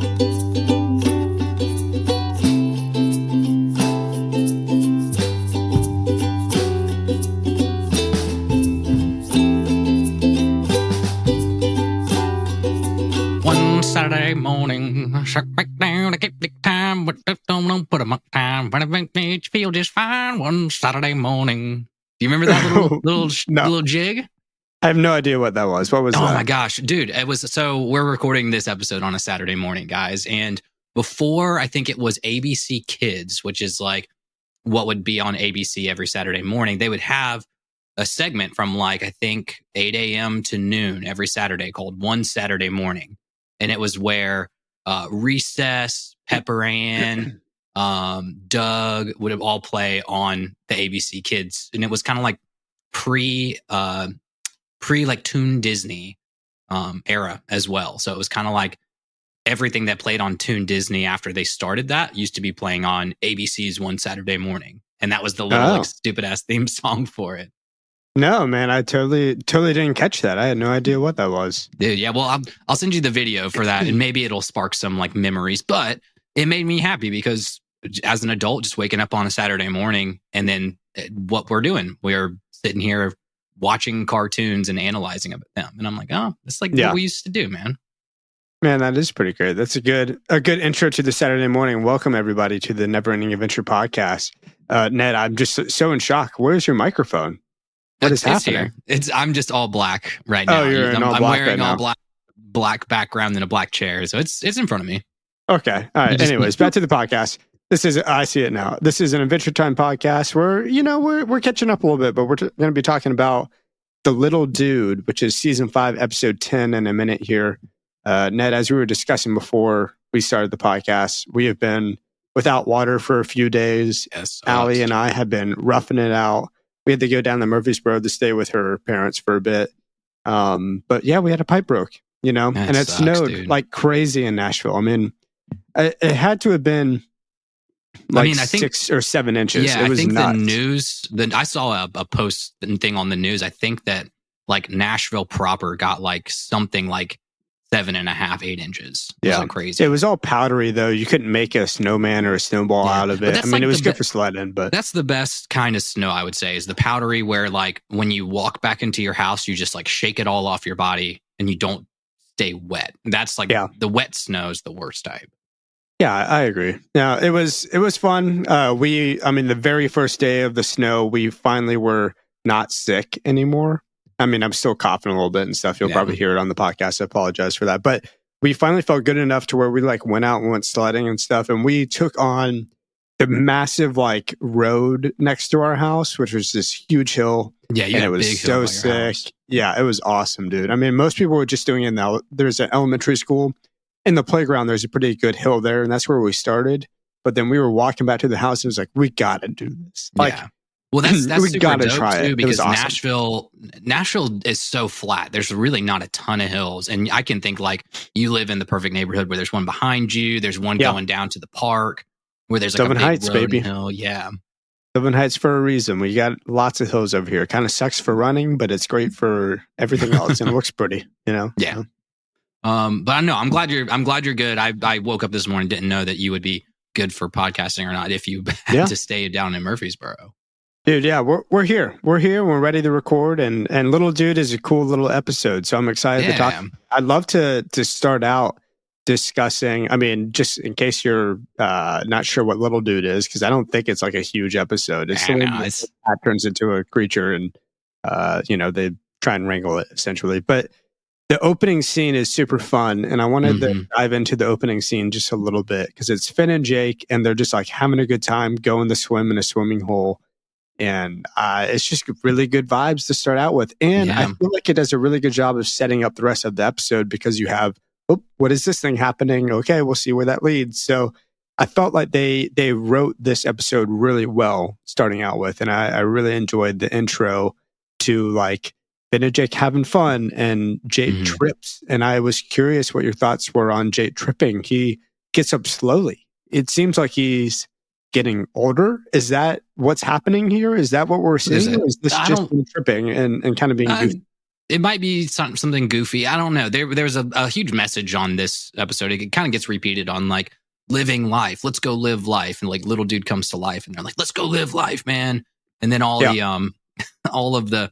One Saturday morning, shut back down to keep the time, but don't put a muck time. But it makes me feel just fine. One Saturday morning. Do you remember that No. little jig? I have no idea what that was. What was that? Oh my gosh, dude. It was, so we're recording this episode on a Saturday morning, guys. And before, I think it was ABC Kids, which is like what would be on ABC every Saturday morning, they would have a segment from like, I think 8 a.m. to noon every Saturday called One Saturday Morning. And it was where Recess, Pepper Ann, Doug would have all play on the ABC Kids. And it was kind of like pre like Toon Disney era as well. So it was kind of like everything that played on Toon Disney after they started that used to be playing on ABC's One Saturday Morning. And that was the little like stupid ass theme song for it. No, man, I totally didn't catch that. I had no idea what that was. Dude, yeah, well, I'll send you the video for that, and maybe it'll spark some like memories. But it made me happy because as an adult, just waking up on a Saturday morning, and then what we're doing, we're sitting here watching cartoons and analyzing them, and I'm like, oh, that's like what we used to do, man. Man, that is pretty great. That's a good intro to the Saturday morning. Welcome everybody to the Never Ending Adventure podcast. Ned, I'm just so in shock. Where's your microphone? What is happening? I'm just all black right now. Oh, I'm wearing all black background and a black chair, so it's in front of me. Okay. All right. Anyways, back to the podcast. I see it now. This is an Adventure Time podcast where, we're catching up a little bit, but we're going to be talking about The Little Dude, which is season 5, episode 10 in a minute here. Ned, as we were discussing before we started the podcast, we have been without water for a few days. Yes. Allie and I have been roughing it out. We had to go down to Murfreesboro to stay with her parents for a bit. But yeah, we had a pipe broke, and it snowed like crazy in Nashville. I mean, it had to have been I think 6 or 7 inches. Yeah, it was I think nuts. the news, I saw a post thing on the news. I think that like Nashville proper got like something like 7.5, 8 inches. It was like crazy. It was all powdery though. You couldn't make a snowman or a snowball out of it. I mean, it was good for sledding, but that's the best kind of snow, I would say, is the powdery where like when you walk back into your house, you just like shake it all off your body and you don't stay wet. That's like the wet snow is the worst type. Yeah, I agree. Yeah, it was fun. The very first day of the snow, we finally were not sick anymore. I mean, I'm still coughing a little bit and stuff. You'll probably hear it on the podcast. I apologize for that. But we finally felt good enough to where we like went out and went sledding and stuff. And we took on the massive like road next to our house, which was this huge hill. Yeah, and it was so sick. Yeah, it was awesome, dude. I mean, most people were just doing it now. There's an elementary school. In the playground, there's a pretty good hill there. And that's where we started. But then we were walking back to the house and it was like, we got to do this. Like, well, that's we super gotta dope try too, it. because It was awesome. Nashville is so flat. There's really not a ton of hills, and I can think like you live in the perfect neighborhood where there's one behind you, there's one going down to the park, where there's like Sylvan a big Heights, road baby. and hill. Yeah, Sylvan Heights for a reason. We got lots of hills over here. Kind of sucks for running, but it's great for everything else, and it looks pretty. Yeah. But I know I'm glad you're good. I woke up this morning, didn't know that you would be good for podcasting or not if you had to stay down in Murfreesboro. Dude, yeah, we're here. We're here. We're ready to record, and Little Dude is a cool little episode. So I'm excited to talk. I'd love to start out discussing. I mean, just in case you're not sure what Little Dude is, because I don't think it's like a huge episode. It's that turns into a creature, and they try and wrangle it essentially. But the opening scene is super fun, and I wanted to dive into the opening scene just a little bit because it's Finn and Jake, and they're just like having a good time going to swim in a swimming hole. And it's just really good vibes to start out with. And I feel like it does a really good job of setting up the rest of the episode because you have, what is this thing happening? Okay, we'll see where that leads. So I felt like they wrote this episode really well starting out with. And I really enjoyed the intro to like Finn and Jake having fun and Jake trips. And I was curious what your thoughts were on Jake tripping. He gets up slowly. It seems like he's getting older. Is that what's happening here? Is that what we're seeing? Or is this just him tripping and kind of being goofy? it might be something goofy. I don't know. There's a huge message on this episode. It kind of gets repeated on like living life. Let's go live life. And like little dude comes to life and they're like, let's go live life, man. And then all of the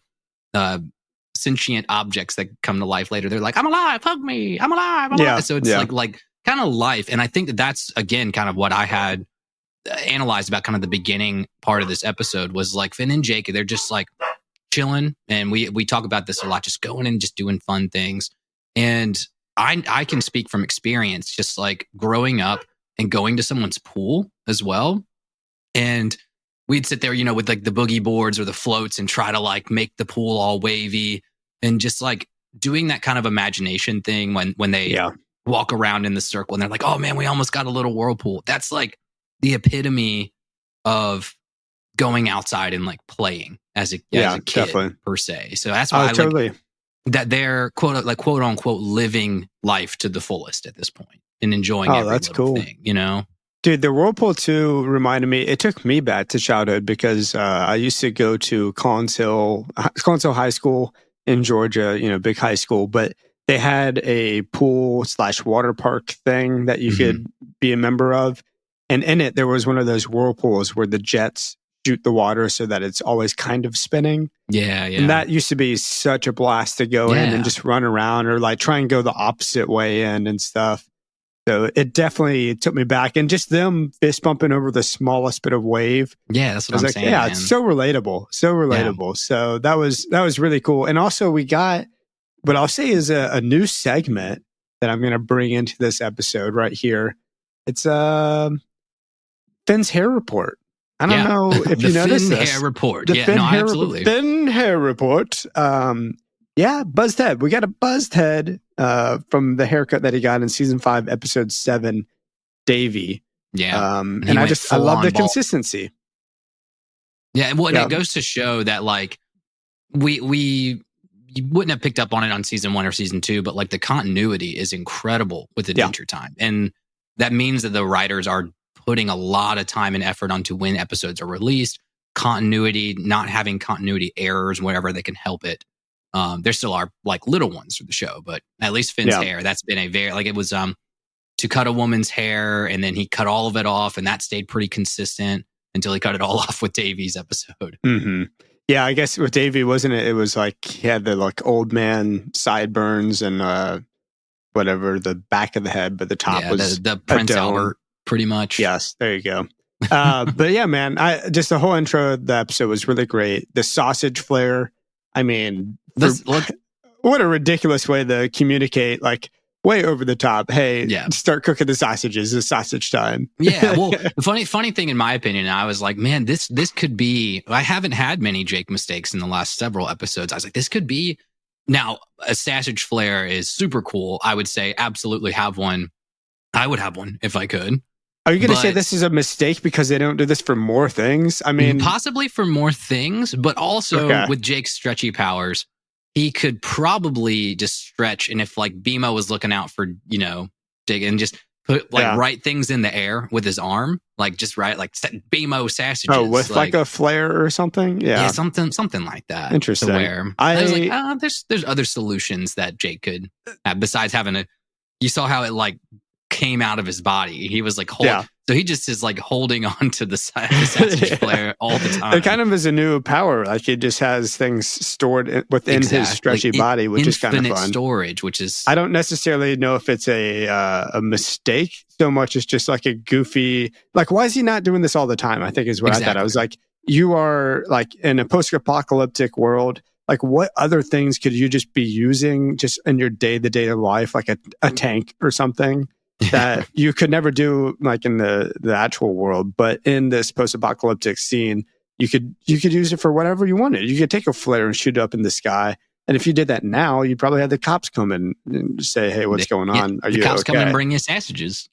sentient objects that come to life later, they're like, I'm alive, hug me, I'm alive, I'm alive. So it's like kind of life. And I think that's again kind of what I had analyzed about kind of the beginning part of this episode was like Finn and Jake, they're just like chilling, and we talk about this a lot, just going and just doing fun things. And I can speak from experience, just like growing up and going to someone's pool as well. And we'd sit there, with like the boogie boards or the floats and try to like make the pool all wavy and just like doing that kind of imagination thing when they walk around in the circle and they're like, oh man, we almost got a little whirlpool. That's like the epitome of going outside and like playing as a kid, definitely. Per se. So that's why I totally like that they're quote unquote living life to the fullest at this point and enjoying every little cool thing, Dude, the Whirlpool 2 reminded me, it took me back to childhood because I used to go to Collins Hill High School in Georgia, big high school, but they had a pool / water park thing that you could be a member of. And in it, there was one of those whirlpools where the jets shoot the water so that it's always kind of spinning. Yeah. And that used to be such a blast to go in and just run around or like try and go the opposite way in and stuff. So it definitely took me back, and just them fist bumping over the smallest bit of wave. Yeah, that's what I'm saying. Yeah, man. It's so relatable. Yeah. So that was really cool. And also we got what I'll say is a new segment that I'm going to bring into this episode right here. It's Finn's hair report. I don't know if you noticed this. The Finn hair report. Absolutely. Finn hair report. Buzzed head. We got a buzzed head from the haircut that he got in season 5, episode 7, Davey. Yeah. And I love the consistency. Yeah. Well, it goes to show that like you wouldn't have picked up on it on season 1 or season 2, but like the continuity is incredible with Adventure Time. And that means that the writers are putting a lot of time and effort onto when episodes are released, continuity, not having continuity errors wherever they can help it. There still are like little ones for the show, but at least Finn's hair, that's been a very, like it was to cut a woman's hair and then he cut all of it off and that stayed pretty consistent until he cut it all off with Davey's episode. Mm-hmm. Yeah, I guess with Davey, wasn't it? It was like he had the like old man sideburns and whatever, the back of the head, but the top was the Prince Albert, pretty much. Yes, there you go. But yeah, man, just the whole intro of the episode was really great. The sausage flare, I mean, what a ridiculous way to communicate, like way over the top. Hey, start cooking the sausages. It's sausage time. Yeah. Well, the funny thing, in my opinion, I was like, man, this could be. I haven't had many Jake mistakes in the last several episodes. I was like, this could be. Now, a sausage flare is super cool. I would say absolutely have one. I would have one if I could. Are you going to say this is a mistake because they don't do this for more things? I mean, possibly for more things, but also with Jake's stretchy powers, he could probably just stretch. And if like BMO was looking out for, Jake and just put like right things in the air with his arm, like just right, like BMO sausages. Oh, with like a flare or something? Yeah. Something like that. Interesting. I was like, there's other solutions that Jake could have besides having you saw how it like came out of his body. He was like so he just is like holding on to the sausage flare all the time. It kind of is a new power. Like he just has things stored within his stretchy body, which is kind of fun. Storage, which is I don't necessarily know if it's a mistake so much as just like a goofy. Like, why is he not doing this all the time? I think is what I thought. I was like, you are like in a post-apocalyptic world. Like, what other things could you just be using just in your day-to-day life, like a tank or something? That you could never do like in the actual world, but in this post-apocalyptic scene, you could use it for whatever you wanted. You could take a flare and shoot it up in the sky, and if you did that now, you'd probably have the cops come in and say, "Hey, what's going on? Are you okay?" The cops come and bring you sausages.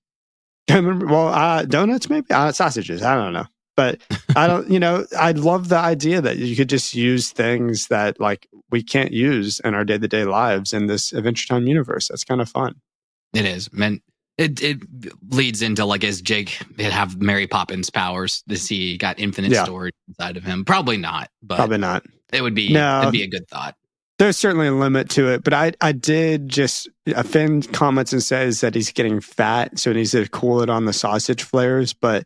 Well, donuts maybe, sausages. I don't know, but I don't. I love the idea that you could just use things that like we can't use in our day-to-day lives in this Adventure Time universe. That's kind of fun. It is, man. It leads into like, as Jake have Mary Poppins powers, does he got infinite storage inside of him? Probably not, but probably not. It would be it'd be a good thought. There's certainly a limit to it, but I did just Finn comments and says that he's getting fat, so he needs to cool it on the sausage flares. But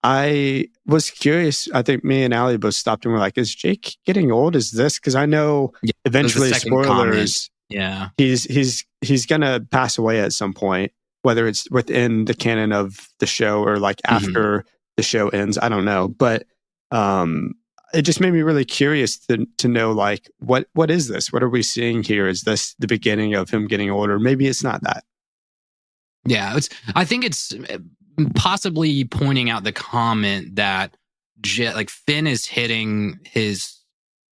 I was curious. I think me and Allie both stopped and were like, "Is Jake getting old? Is this?" Because I know eventually, spoilers. Yeah, he's gonna pass away at some point, whether it's within the canon of the show or like after the show ends. I don't know, but it just made me really curious to know, like, what is this? What are we seeing here? Is this the beginning of him getting older? Maybe it's not that. Yeah, I think it's possibly pointing out the comment that like Finn is hitting his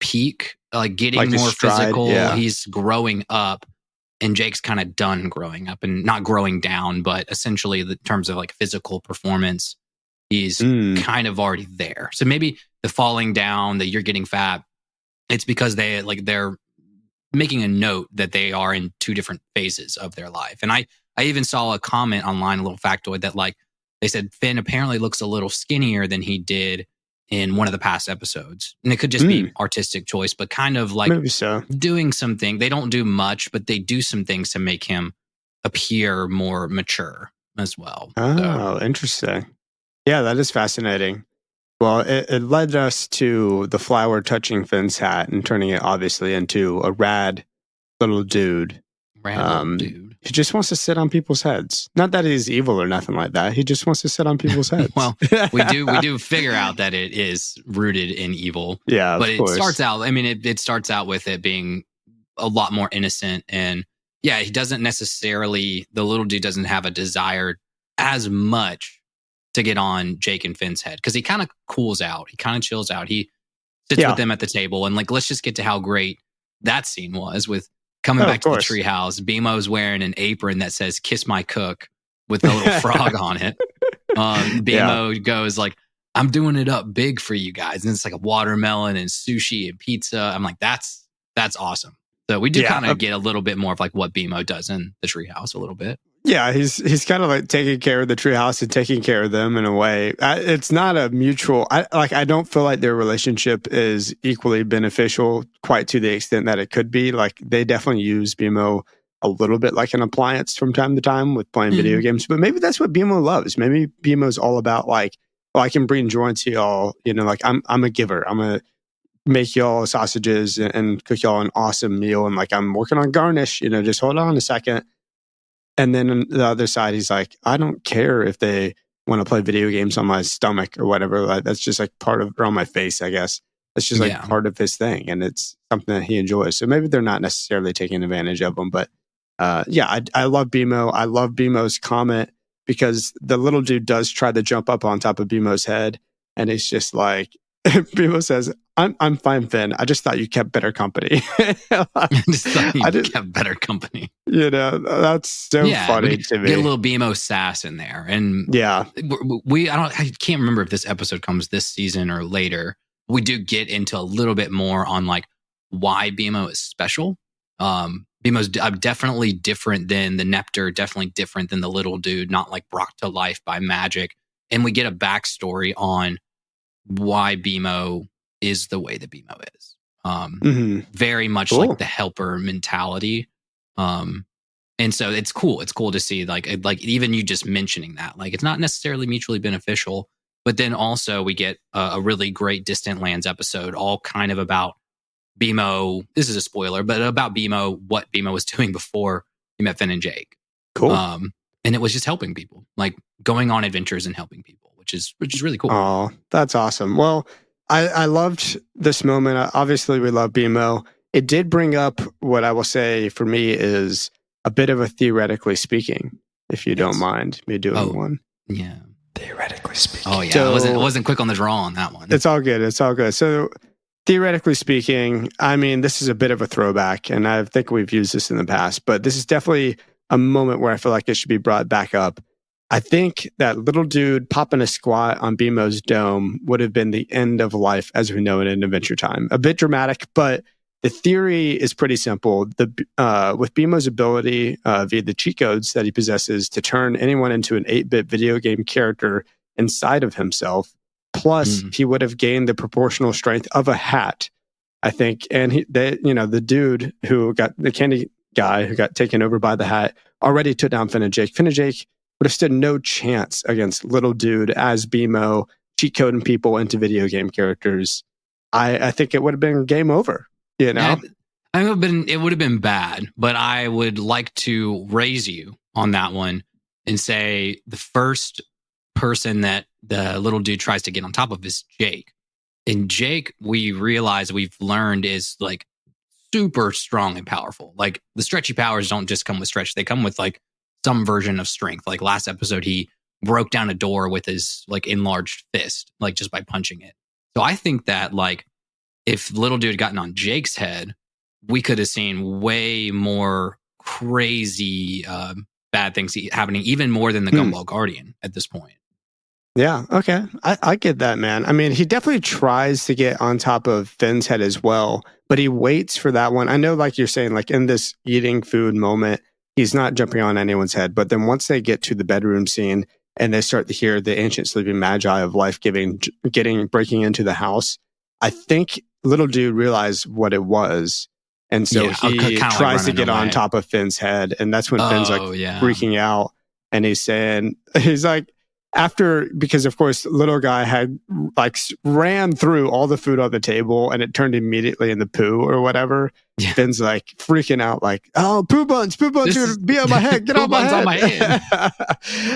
peak, like getting like more physical. Yeah. He's growing up, and Jake's kind of done growing up and not growing down, but essentially in terms of like physical performance, he's kind of already there. So maybe the falling down, that you're getting fat, it's because they're making a note that they are in two different phases of their life. And I even saw a comment online, a little factoid, that like they said Finn apparently looks a little skinnier than he did in one of the past episodes. And it could just be artistic choice, but kind of like doing something. They don't do much, but they do some things to make him appear more mature as well. Oh, interesting. Yeah, that is fascinating. Well, it led us to the flower touching Finn's hat and turning it obviously into a rad little dude. Little dude. He just wants to sit on people's heads. Not that he's evil or nothing like that. He just wants to sit on people's heads. Well, we do figure out that it is rooted in evil. Yeah, but it starts out. I mean, it starts out with it being a lot more innocent, and yeah, he doesn't necessarily. The little dude doesn't have a desire as much to get on Jake and Finn's head, because he kind of cools out. He kind of chills out. He sits with them at the table, and like, let's just get to how great that scene was with coming back to the treehouse. BMO's wearing an apron that says "Kiss My Cook" with a little frog on it. BMO goes like, "I'm doing it up big for you guys," and it's like a watermelon and sushi and pizza. I'm like, that's awesome. So we do kind of get a little bit more of like what BMO does in the treehouse a little bit. Yeah, he's kind of like taking care of the treehouse and taking care of them in a way. It's not a mutual. I don't feel like their relationship is equally beneficial, quite to the extent that it could be. Like, they definitely use BMO a little bit like an appliance from time to time with playing video games. But maybe that's what BMO loves. Maybe BMO's all about like, oh, I can bring joy to y'all. You know, like I'm a giver. I'm gonna make y'all sausages and cook y'all an awesome meal. And like, I'm working on garnish. You know, just hold on a second. And then on the other side, he's like, I don't care if they want to play video games on my stomach or whatever. Like, that's just like part of, or on my face, I guess. That's just like part of his thing. And it's something that he enjoys. So maybe they're not necessarily taking advantage of him. But I love BMO. I love BMO's comment, because the little dude does try to jump up on top of BMO's head. And it's just like, BMO says, I'm fine, Finn. I just thought you kept better company. I just thought you kept better company. You know, that's so funny to me. Get a little BMO sass in there. And I can't remember if this episode comes this season or later. We do get into a little bit more on like why BMO is special. BMO's definitely different than the Nepter, definitely different than the little dude, not like brought to life by magic. And we get a backstory on why BMO is the way that BMO is. Very much like the helper mentality. And so it's cool. It's cool to see like even you just mentioning that, like, it's not necessarily mutually beneficial, but then also we get a really great Distant Lands episode, all kind of about BMO. This is a spoiler, but about BMO, what BMO was doing before he met Finn and Jake. Cool. And it was just helping people, like going on adventures and helping people, which is really cool. Oh, that's awesome. Well, I loved this moment. Obviously, we love BMO. It did bring up what I will say for me is a bit of a theoretically speaking, if you don't mind me doing one. Yeah. Theoretically speaking. Oh, yeah. So, I wasn't quick on the draw on that one. It's all good. It's all good. So, theoretically speaking, I mean, this is a bit of a throwback, and I think we've used this in the past, but this is definitely a moment where I feel like it should be brought back up. I think that little dude popping a squat on BMO's dome would have been the end of life as we know it in Adventure Time. A bit dramatic, but the theory is pretty simple. With BMO's ability via the cheat codes that he possesses to turn anyone into an 8-bit video game character inside of himself, plus he would have gained the proportional strength of a hat. I think. And the dude who got the candy guy who got taken over by the hat already took down Finn and Jake. Finn and Jake would have stood no chance against little dude as BMO cheat coding people into video game characters. I think it would have been game over. You know, it would have been bad, but I would like to raise you on that one and say the first person that the little dude tries to get on top of is Jake. And Jake, we've learned is like super strong and powerful. Like the stretchy powers don't just come with stretch. They come with like some version of strength. Like last episode, he broke down a door with his like enlarged fist, like just by punching it. So I think that like if little dude had gotten on Jake's head, we could have seen way more crazy bad things happening, even more than the Gumball Guardian at this point. Yeah, okay. I get that, man. I mean, he definitely tries to get on top of Finn's head as well, but he waits for that one. I know, like you're saying, like in this eating food moment, he's not jumping on anyone's head. But then once they get to the bedroom scene and they start to hear the ancient sleeping magi of life breaking into the house, I think little dude realized what it was. And so he tries to get on top of Finn's head. And that's when Finn's like freaking out. And he's like, because of course, little guy had like ran through all the food on the table and it turned immediately into poo or whatever. Yeah. Finn's like freaking out, like, oh, poo buns are gonna be on my head. Get on my head.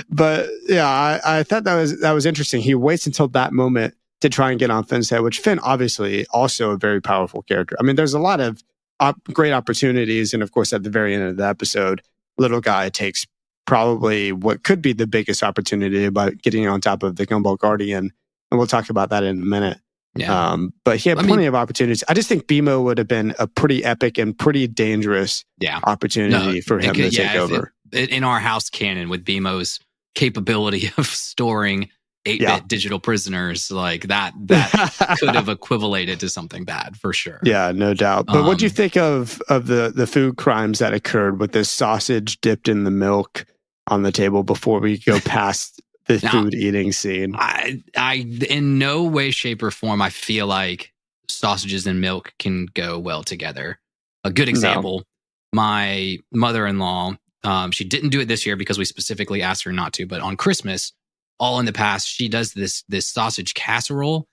But yeah, I thought that was interesting. He waits until that moment to try and get on Finn's head, which Finn obviously also a very powerful character. I mean, there's a lot of great opportunities, and of course, at the very end of the episode, little guy takes probably what could be the biggest opportunity about getting on top of the Gumball Guardian. And we'll talk about that in a minute. Yeah. But he had plenty of opportunities. I just think BMO would have been a pretty epic and pretty dangerous opportunity for him to take over. In our house canon with BMO's capability of storing 8-bit digital prisoners, like that could have equivalated to something bad for sure. Yeah, no doubt. But what do you think of the food crimes that occurred with this sausage dipped in the milk on the table before we go past the food eating scene? I in no way, shape, or form, I feel like sausages and milk can go well together. A good example, my mother-in-law, she didn't do it this year because we specifically asked her not to, but on Christmas, all in the past, she does this sausage casserole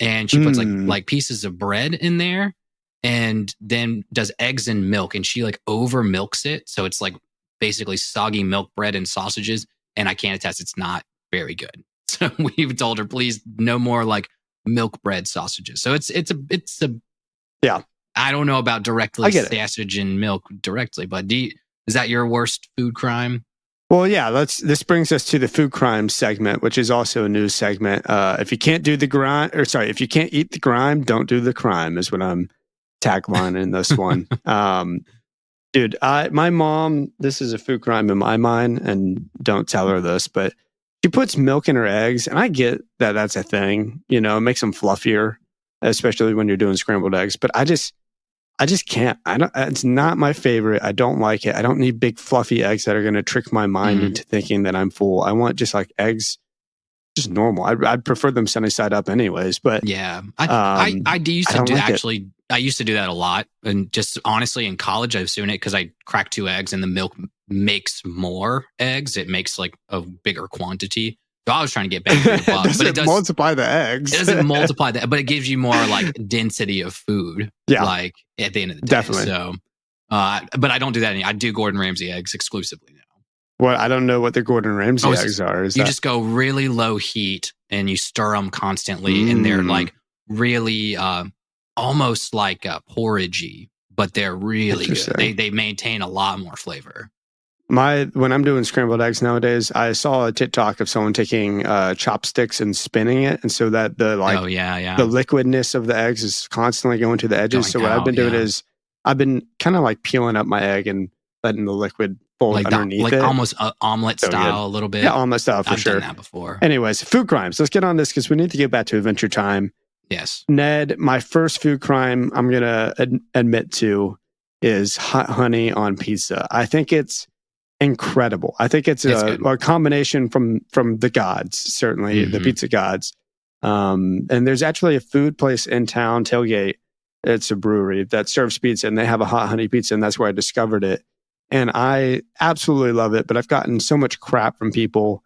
and she puts like pieces of bread in there and then does eggs and milk, and she like over milks it. So it's like basically soggy milk bread and sausages. And I can't attest it's not very good. So we've told her, please, no more like milk bread sausages. So it's a I don't know about directly sausage and milk directly, but is that your worst food crime? Well, yeah, this brings us to the food crime segment, which is also a news segment. If you can't eat the grime, don't do the crime is what I'm tagline in this one. Dude, my mom, this is a food crime in my mind, and don't tell her this, but she puts milk in her eggs, and I get that that's a thing. You know, it makes them fluffier, especially when you're doing scrambled eggs. But I just can't. It's not my favorite. I don't like it. I don't need big fluffy eggs that are going to trick my mind into thinking that I'm full. I want just like eggs, just normal. I'd prefer them sunny side up anyways. But yeah, I used to do actually. I used to do that a lot, and just honestly, in college, I was doing it because I cracked 2 eggs, and the milk makes more eggs. It makes like a bigger quantity. So I was trying to get back to the buck, but it does multiply the eggs. It doesn't multiply that, but it gives you more like density of food. Yeah, like at the end of the day. Definitely. So, but I don't do that anymore. I do Gordon Ramsay eggs exclusively now. Well, I don't know what the Gordon Ramsay eggs are. Just go really low heat and you stir them constantly, and they're like really almost like porridgey, but they're really good. They maintain a lot more flavor. When I'm doing scrambled eggs nowadays, I saw a TikTok of someone taking chopsticks and spinning it, and so that the liquidness of the eggs is constantly going to the edges. So what I've been doing is I've been kind of like peeling up my egg and letting the liquid fold underneath it, almost omelet style a little bit. Yeah, omelet style for sure. I've done that before. Anyways, food crimes. Let's get on this because we need to get back to Adventure Time. Yes, Ned. My first food crime I'm gonna admit to is hot honey on pizza. I think it's incredible. I think it's a combination from the gods, certainly the pizza gods. And there's actually a food place in town, Tailgate, It's a brewery that serves pizza, and they have a hot honey pizza, and that's where I discovered it. And I absolutely love it, but I've gotten so much crap from people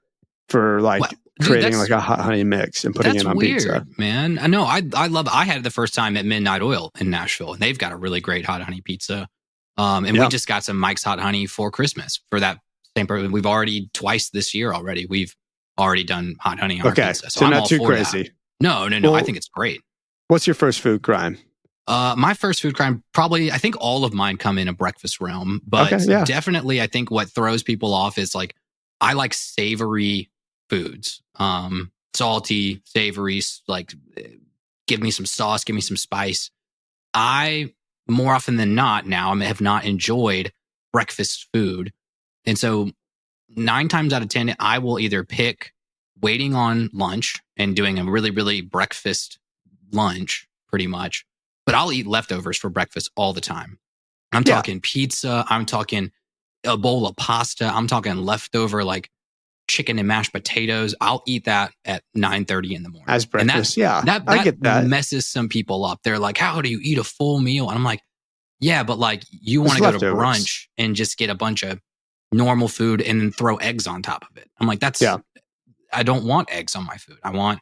for like creating like a hot honey mix and putting it on weird, pizza. Man, I know. I love it. I had it the first time at Midnight Oil in Nashville, and they've got a really great hot honey pizza. And we just got some Mike's Hot Honey for Christmas for that same purpose. We've already twice this year already. We've already done hot honey on our pizza. So I'm not too crazy. That. No. Well, I think it's great. What's your first food crime? My first food crime, probably, I think all of mine come in a breakfast realm, but definitely I think what throws people off is like, I like savory foods, salty, savory, like give me some sauce, give me some spice. I, more often than not now, I have not enjoyed breakfast food. And so 9 times out of 10, I will either pick waiting on lunch and doing a really, really breakfast lunch pretty much, but I'll eat leftovers for breakfast all the time. I'm talking pizza. I'm talking a bowl of pasta. I'm talking leftover like chicken and mashed potatoes. I'll eat that at 9:30 in the morning. As breakfast, that I get that. Messes some people up. They're like, how do you eat a full meal? And I'm like, yeah, but like you want to go to brunch and just get a bunch of normal food and then throw eggs on top of it. I'm like, I don't want eggs on my food. I want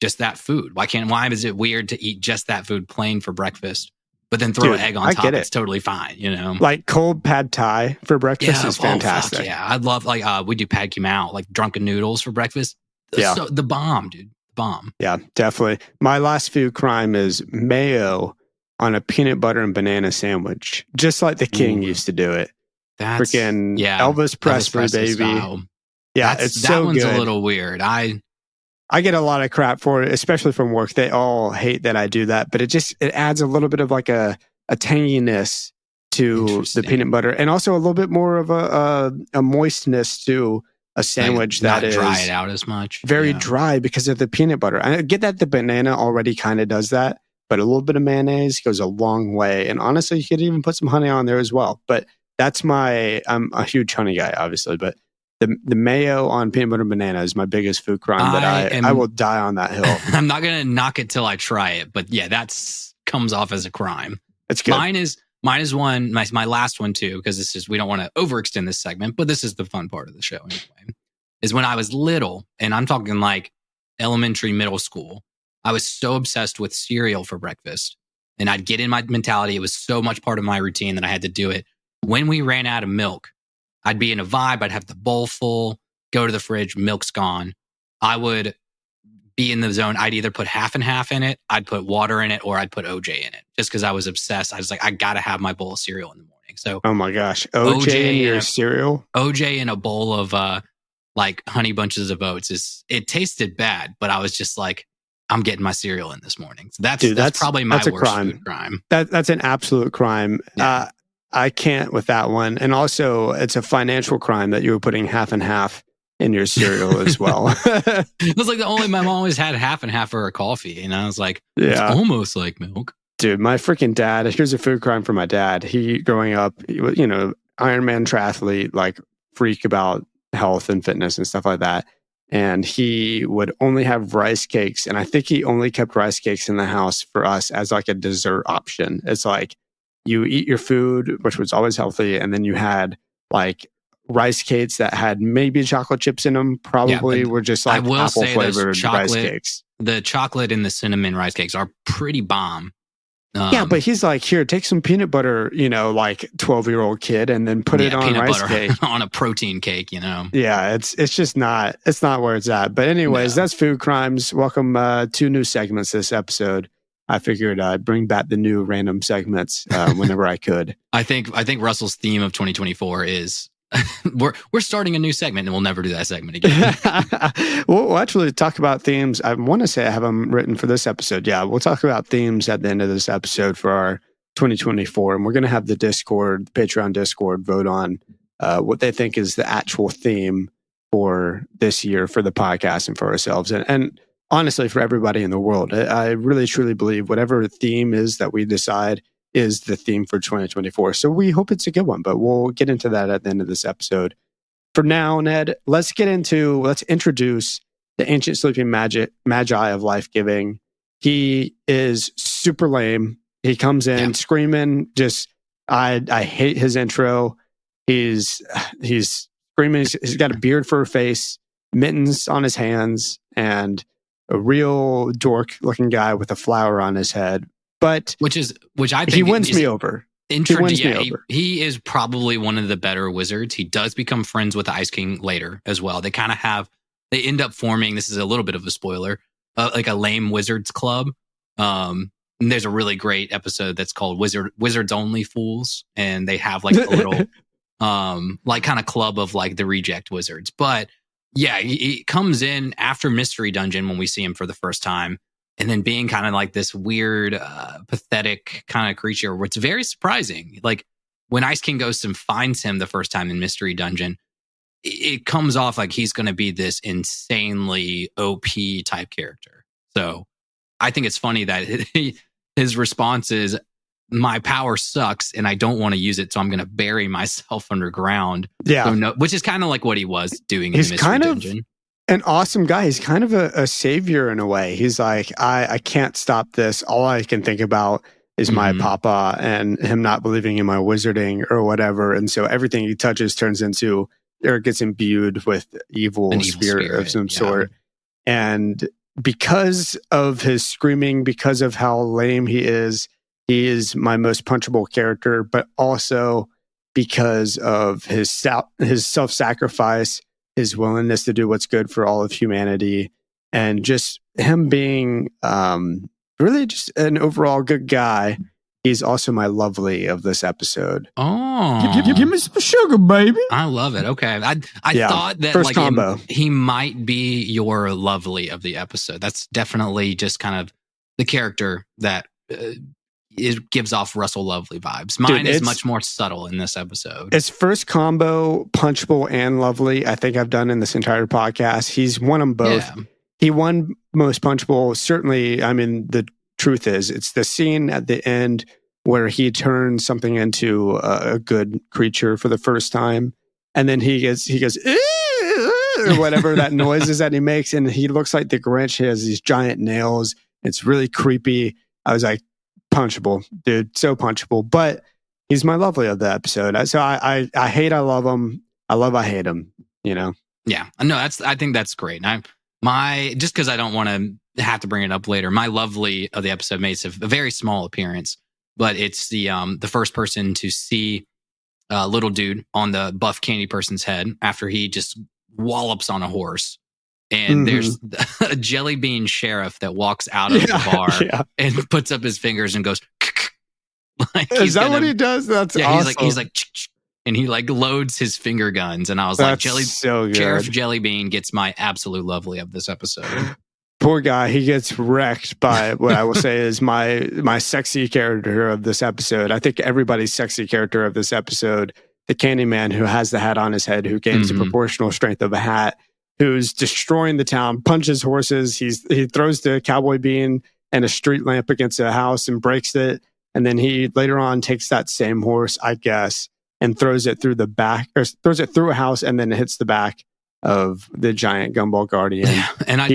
just that food. Why is it weird to eat just that food plain for breakfast, but then throw an egg on top? It's totally fine, you know? Like cold pad thai for breakfast is fantastic. I'd love, like, we do pad kimao, like drunken noodles for breakfast. So, the bomb, dude. The bomb. Yeah, definitely. My last food crime is mayo on a peanut butter and banana sandwich, just like the King used to do it. That's freaking Elvis Presley baby. Style. Yeah, it's so good. That one's a little weird. I get a lot of crap for it, especially from work. They all hate that I do that, but it adds a little bit of like a tanginess to the peanut butter, and also a little bit more of a moistness to a sandwich that is not dry it out as much. Very dry because of the peanut butter. I get that the banana already kind of does that, but a little bit of mayonnaise goes a long way. And honestly, you could even put some honey on there as well. But I'm a huge honey guy, obviously, but the mayo on peanut butter and banana is my biggest food crime that I will die on that hill. I'm not going to knock it till I try it, but yeah, comes off as a crime. It's good. Mine is my last one too, because we don't want to overextend this segment, but this is the fun part of the show anyway, is when I was little, and I'm talking like elementary, middle school, I was so obsessed with cereal for breakfast, and I'd get in my mentality. It was so much part of my routine that I had to do it. When we ran out of milk, I'd be in a vibe. I'd have the bowl full, go to the fridge, milk's gone. I would be in the zone. I'd either put half and half in it, I'd put water in it, or I'd put OJ in it, just because I was obsessed. I was like, I got to have my bowl of cereal in the morning. So, oh my gosh, OJ in your cereal? OJ in a bowl of like Honey Bunches of Oats. It tasted bad, but I was just like, I'm getting my cereal in this morning. So that's probably my worst food crime. That's an absolute crime. Yeah. I can't with that one. And also, it's a financial crime that you were putting half and half in your cereal as well. It was like my mom always had half and half for her coffee. And I was like, it's almost like milk. Dude, my freaking dad, here's a food crime for my dad. He, growing up, Ironman triathlete, like freak about health and fitness and stuff like that. And he would only have rice cakes. And I think he only kept rice cakes in the house for us as like a dessert option. It's like, you eat your food, which was always healthy, and then you had like rice cakes that had maybe chocolate chips in them. Probably were just like apple flavored rice cakes. The chocolate and the cinnamon rice cakes are pretty bomb. Yeah, but he's like, here, take some peanut butter, like 12-year-old kid, and then put it on rice cake on a protein cake. Yeah, it's just not where it's at. But anyways, that's food crimes. Welcome 2 new segments this episode. I figured I'd bring back the new random segments whenever I could. I think Russell's theme of 2024 is we're starting a new segment, and we'll never do that segment again. We'll actually talk about themes. I want to say I have them written for this episode. Yeah, we'll talk about themes at the end of this episode for our 2024, and we're going to have the Patreon Discord vote on what they think is the actual theme for this year for the podcast and for ourselves. And honestly, for everybody in the world, I really, truly believe whatever theme is that we decide is the theme for 2024. So we hope it's a good one, but we'll get into that at the end of this episode. For now, Ned, let's introduce the ancient sleeping magi of life giving. He is super lame. He comes in screaming. Just I hate his intro. He's screaming. He's got a beard for a face, mittens on his hands, and a real dork looking guy with a flower on his head. But which I think he wins me over. He is probably one of the better wizards. He does become friends with the Ice King later as well. They end up forming, this is a little bit of a spoiler, like a lame wizards club. And there's a really great episode that's called Wizards Only Fools. And they have like a little, like kind of club of like the reject wizards. But yeah, he comes in after Mystery Dungeon when we see him for the first time. And then being kind of like this weird, pathetic kind of creature, which is very surprising. Like when Ice King Ghost finds him the first time in Mystery Dungeon, it comes off like he's going to be this insanely OP type character. So I think it's funny that his response is, my power sucks and I don't want to use it, so I'm going to bury myself underground. Yeah. So which is kind of like what he was doing in the Mystery Dungeon. An awesome guy. He's kind of a savior in a way. He's like, I can't stop this. All I can think about is my papa and him not believing in my wizarding or whatever. And so everything he touches turns into, or gets imbued with evil spirit of some sort. And because of his screaming, because of how lame he is my most punchable character, but also because of his self-sacrifice, his willingness to do what's good for all of humanity, and just him being really just an overall good guy. He's also my lovely of this episode. Oh, give me some sugar, baby. I love it. Okay, I thought that first combo. He might be your lovely of the episode. That's definitely just kind of the character that it gives off Russell Lovely vibes. Mine is much more subtle in this episode. It's first combo, punchable, and lovely. I think I've done in this entire podcast. He's won them both. Yeah. He won most punchable. Certainly, I mean, the truth is, it's the scene at the end where he turns something into a good creature for the first time, and then he goes, or whatever that noise is that he makes, and he looks like the Grinch. He has these giant nails. It's really creepy. I was like, punchable, dude, so punchable. But he's my lovely of the episode. So I hate, I love him. I love, I hate him. You know? Yeah, no, I think that's great. And just because I don't want to have to bring it up later, my lovely of the episode makes a very small appearance, but it's the first person to see little dude on the buff candy person's head after he just wallops on a horse. And there's a jelly bean sheriff that walks out of the bar and puts up his fingers and goes, like, is that what he does? That's awesome. He's like, and he like loads his finger guns. And I was like, Sheriff Jelly Bean gets my absolute lovely of this episode. Poor guy. He gets wrecked by what I will say is my sexy character of this episode. I think everybody's sexy character of this episode, the Candyman who has the hat on his head, who gains the proportional strength of a hat, who's destroying the town, punches horses. He throws the cowboy bean and a street lamp against a house and breaks it. And then he later on takes that same horse, I guess, and throws it through the back, or throws it through a house, and then it hits the back of the giant Gumball Guardian. Yeah, and I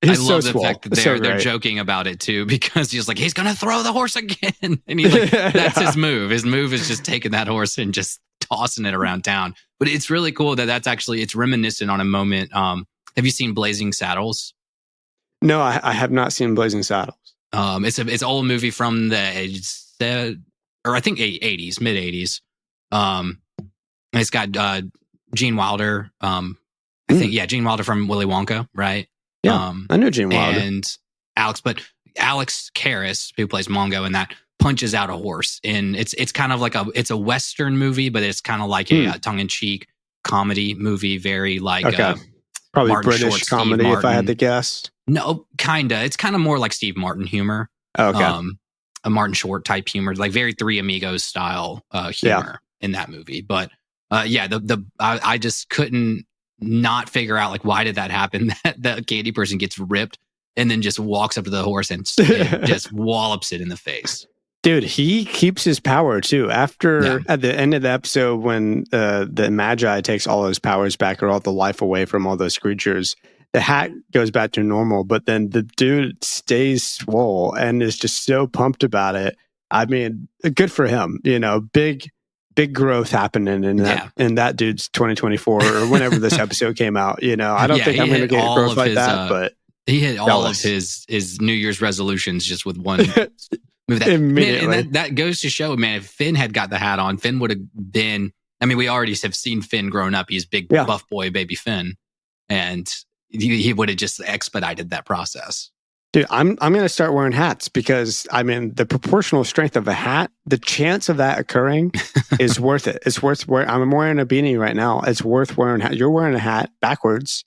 love the fact that they're joking about it too, because he's like, he's gonna throw the horse again, and he's like, that's his move. His move is just taking that horse and just tossing it around town. But it's really cool that's actually, it's reminiscent on a moment. Have you seen Blazing Saddles? No, I have not seen Blazing Saddles. It's an old movie from the I think 80s, mid 80s. It's got Gene Wilder. I think Gene Wilder from Willy Wonka, right? Yeah, I know Gene Wilder and Alex Karras, who plays Mongo in that, punches out a horse, and it's kind of like it's a Western movie, but it's kind of like a tongue-in-cheek comedy movie, very like probably Martin British Short, comedy, if I had to guess. No, kinda. It's kind of more like Steve Martin humor. Okay. A Martin Short type humor, like very Three Amigos style humor in that movie. But I just couldn't not figure out, like, why did that happen? That the candy person gets ripped and then just walks up to the horse and just wallops it in the face. Dude, he keeps his power too. After at the end of the episode, when the Magi takes all his powers back, or all the life away from all those creatures, the hat goes back to normal, but then the dude stays swole and is just so pumped about it. I mean, good for him. Big growth happening in that dude's 2024 or whenever this episode came out. I don't think I'm going to get growth like that, but he hit all of his New Year's resolutions just with one move. That immediately, man, and that goes to show, man. If Finn had got the hat on, Finn would have been. I mean, we already have seen Finn growing up. He's big buff boy, baby Finn, and he would have just expedited that process. Dude, I'm going to start wearing hats because, I mean, the proportional strength of a hat, the chance of that occurring is worth it. It's worth wearing. I'm wearing a beanie right now. It's worth wearing a hat. You're wearing a hat backwards.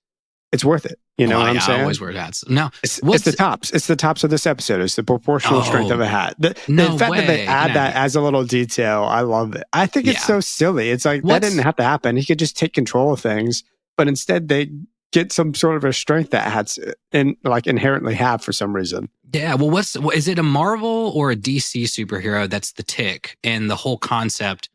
It's worth it. You know what I'm saying? I always wear hats. No, it's the tops. It's the tops of this episode. It's the proportional strength of a hat. The fact that they add that as a little detail, I love it. I think it's so silly. It's like that didn't have to happen. He could just take control of things, but instead they get some sort of a strength that hats inherently have for some reason. Yeah. Well, is it a Marvel or a DC superhero that's the Tick? And the whole concept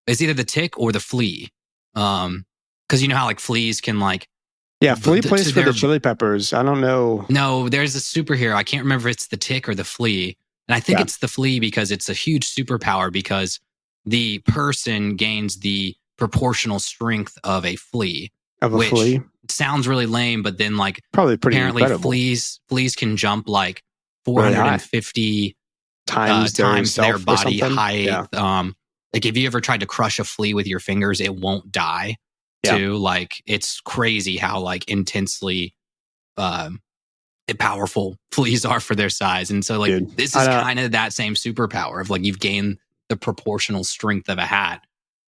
is either the Tick or the Flea. Because you know how fleas can Flea plays for the Chili Peppers. I don't know. No, there's a superhero. I can't remember if it's the Tick or the Flea. And I think it's the Flea because it's a huge superpower because the person gains the proportional strength of a flea. Of a flea? Sounds really lame, but then probably pretty apparently incredible. Fleas can jump 450 times their body height. Yeah. If you ever tried to crush a flea with your fingers, it won't die. Too. It's crazy how intensely powerful fleas are for their size. And so this is kind of that same superpower of you've gained the proportional strength of a hat.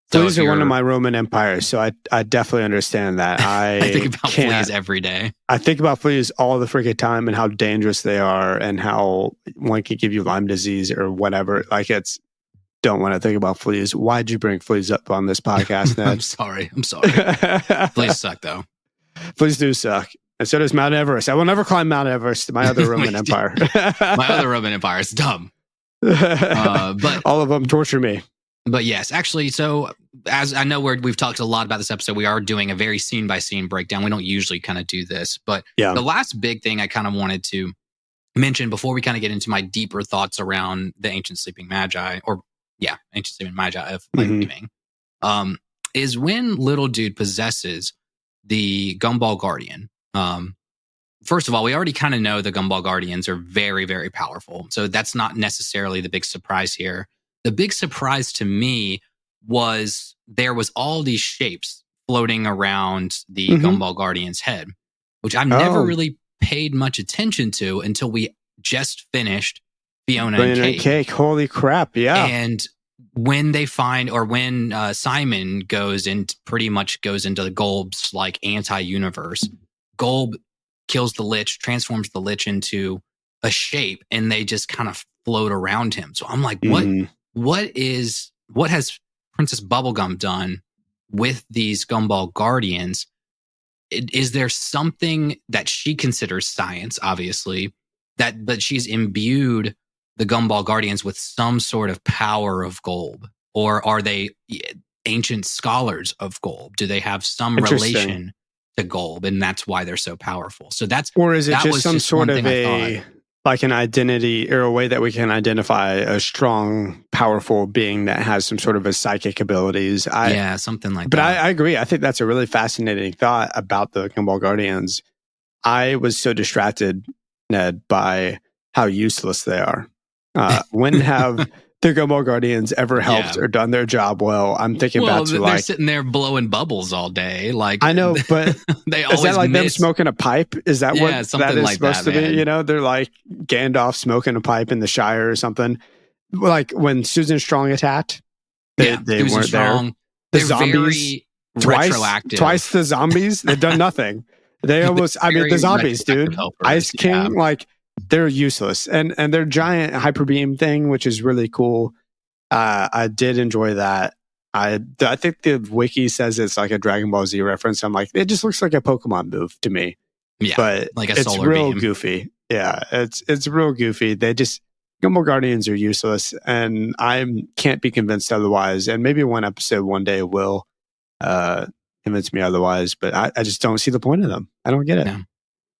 So fleas are one of my Roman empires, so I definitely understand that. I think about fleas every day. I think about fleas all the freaking time and how dangerous they are and how one could give you Lyme disease or whatever. Don't want to think about fleas. Why'd you bring fleas up on this podcast, Ned? I'm sorry. Fleas suck, though. Fleas do suck. And so does Mount Everest. I will never climb Mount Everest, my other Roman empire. My other Roman empire is dumb. But all of them torture me. But yes, actually, so as I know we've talked a lot about this episode, we are doing a very scene-by-scene breakdown. We don't usually kind of do this. But the last big thing I kind of wanted to mention before we kind of get into my deeper thoughts around the Ancient Sleeping Magi, Ancient Sleeping Magi of Gaming, is when Little Dude possesses the Gumball Guardian. First of all, we already kind of know the Gumball Guardians are very, very powerful. So that's not necessarily the big surprise here. The big surprise to me was there was all these shapes floating around the Gumball Guardian's head, which I've never really paid much attention to until we just finished Fiona and Cake. Holy crap, yeah. And when they find, or when Simon pretty much goes into the Golb's anti-universe, Golb kills the Lich, transforms the Lich into a shape, and they just kind of float around him. So I'm like, what has Princess Bubblegum done with these Gumball Guardians? Is there something that she considers science, obviously, but she's imbued the Gumball Guardians with some sort of power of Golb? Or are they ancient scholars of Golb? Do they have some relation to Golb, and that's why they're so powerful? So or is it just some sort of an identity or a way that we can identify a strong, powerful being that has some sort of a psychic abilities? Something like that. But I agree. I think that's a really fascinating thought about the Gumball Guardians. I was so distracted, Ned, by how useless they are. When have the Gumball Guardians ever helped or done their job well? I'm thinking back to they're sitting there blowing bubbles all day. I know, but they always is that them smoking a pipe? Is that what that is supposed to be? They're like Gandalf smoking a pipe in the Shire or something. Like when Susan Strong attacked, they weren't Strong. there. The They're zombies, very retroactive. Twice the zombies, they've done nothing. They almost, the zombies, dude. Ice King, they're useless, and their giant hyper beam thing, which is really cool. I did enjoy that. I think the wiki says it's like a Dragon Ball Z reference. I'm like, it just looks like a Pokemon move to me. Yeah, but like it's solar real beam. Goofy. Yeah, it's real goofy. Gumball Guardians are useless, and I can't be convinced otherwise. And maybe one episode one day will convince me otherwise. But I just don't see the point of them. I don't get it. Yeah.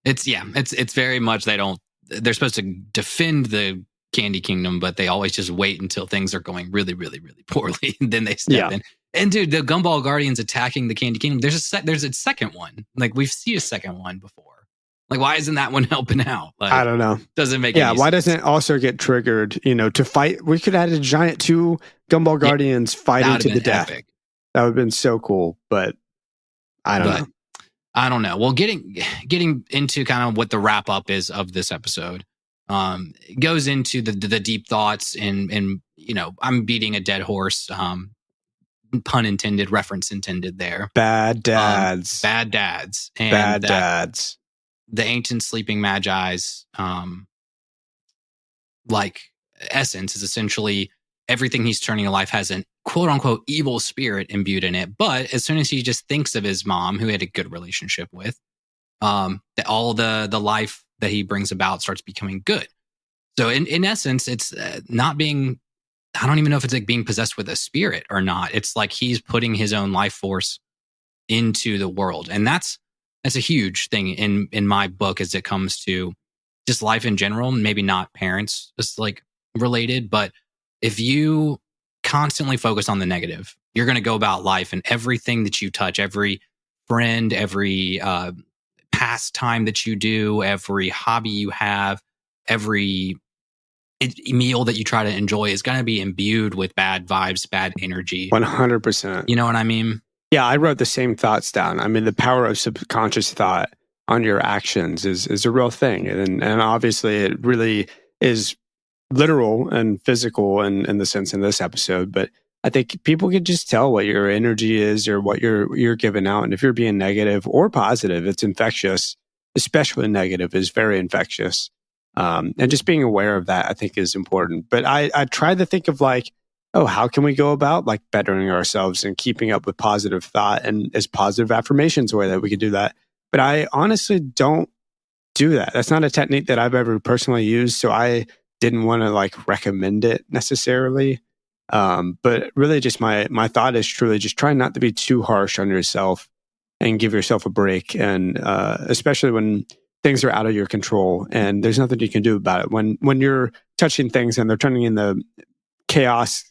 It's very much they're supposed to defend the Candy Kingdom, but they always just wait until things are going really, really, really poorly, and then they step in. And dude, the Gumball Guardians attacking the Candy Kingdom. There's a second one. Like we've seen a second one before. Like why isn't that one helping out? Like, I don't know. Doesn't make any sense. Why doesn't it also get triggered? To fight. We could have had a giant 2 Gumball Guardians fighting to the death. Epic. That would have been so cool. But I don't know. I don't know. Well, getting into kind of what the wrap up is of this episode, goes into the deep thoughts and I'm beating a dead horse. Pun intended, reference intended there. Bad dads. Bad dads. And bad dads. The ancient sleeping magi's essence is essentially everything he's turning to life has an quote unquote evil spirit imbued in it. But as soon as he just thinks of his mom, who he had a good relationship with, that all the life that he brings about starts becoming good. So in essence, it's not being, I don't even know if it's like being possessed with a spirit or not. It's like he's putting his own life force into the world. And that's a huge thing in my book as it comes to just life in general, maybe not parents just like related, but if you constantly focus on the negative, you're going to go about life and everything that you touch, every friend, every pastime that you do, every hobby you have, every meal that you try to enjoy is going to be imbued with bad vibes, bad energy. 100%. You know what I mean? Yeah, I wrote the same thoughts down. I mean, the power of subconscious thought on your actions is a real thing. And obviously it really is literal and physical in the sense in this episode. But I think people can just tell what your energy is or what you're giving out. And if you're being negative or positive, it's infectious. Especially negative is very infectious. And just being aware of that, I think, is important. But I try to think of like, how can we go about like bettering ourselves and keeping up with positive thought and as positive affirmations way that we could do that. But I honestly don't do that. That's not a technique that I've ever personally used. So I didn't want to like recommend it necessarily. But really just my thought is truly just try not to be too harsh on yourself and give yourself a break. And especially when things are out of your control and there's nothing you can do about it. When you're touching things and they're turning into chaos,